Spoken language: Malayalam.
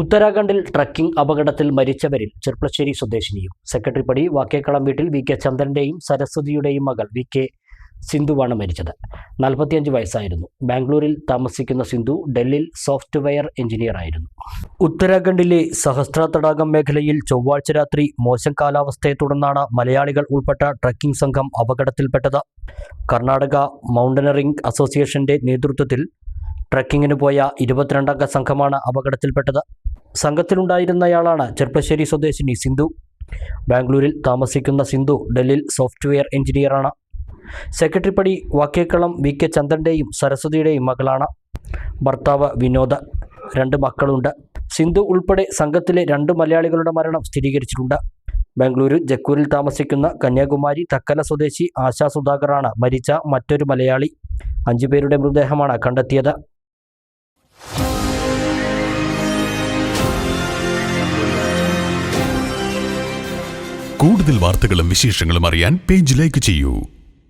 ഉത്തരാഖണ്ഡിൽ ട്രക്കിംഗ് അപകടത്തിൽ മരിച്ചവരിൽ ചെർപ്പളശ്ശേരി സ്വദേശിനിയും സെക്രട്ടറിപ്പടി വാക്കേക്കളം വീട്ടിൽ വി കെ ചന്ദ്രന്റെയും സരസ്വതിയുടെയും മകൾ വി കെ സിന്ധുവാണ് മരിച്ചത്. 45 വയസ്സായിരുന്നു. ബാംഗ്ലൂരിൽ താമസിക്കുന്ന സിന്ധു ഡൽഹിയിൽ സോഫ്റ്റ്വെയർ എഞ്ചിനീയറായിരുന്നു. ഉത്തരാഖണ്ഡിലെ സഹസ്ര തടാകം മേഖലയിൽ ചൊവ്വാഴ്ച രാത്രി മോശം കാലാവസ്ഥയെ തുടർന്നാണ് മലയാളികൾ ഉൾപ്പെട്ട ട്രക്കിംഗ് സംഘം അപകടത്തിൽപ്പെട്ടത്. കർണാടക മൗണ്ടനറിംഗ് അസോസിയേഷന്റെ നേതൃത്വത്തിൽ ട്രക്കിങ്ങിന് പോയ 22 അംഗ സംഘമാണ് അപകടത്തിൽപ്പെട്ടത്. സംഘത്തിലുണ്ടായിരുന്നയാളാണ് ചെർപ്പശ്ശേരി സ്വദേശിനി സിന്ധു. ബാംഗ്ലൂരിൽ താമസിക്കുന്ന സിന്ധു ഡൽഹിയിൽ സോഫ്റ്റ്വെയർ എഞ്ചിനീയറാണ്. സെക്രട്ടറിപ്പടി വാക്കേക്കളം വി കെ ചന്ദ്രന്റെയും സരസ്വതിയുടെയും മകളാണ്. ഭർത്താവ് വിനോദ്. 2 മക്കളുണ്ട്. സിന്ധു ഉൾപ്പെടെ സംഘത്തിലെ 2 മലയാളികളുടെ മരണം സ്ഥിരീകരിച്ചിട്ടുണ്ട്. ബാംഗ്ലൂരു ജക്കൂരിൽ താമസിക്കുന്ന കന്യാകുമാരി തക്കല സ്വദേശി ആശാ സുധാകറാണ് മരിച്ച മറ്റൊരു മലയാളി. 5 പേരുടെ മൃതദേഹമാണ് കണ്ടെത്തിയത്. കൂടുതൽ വാർത്തകളും വിശേഷങ്ങളും അറിയാൻ പേജ് ലൈക്ക് ചെയ്യൂ.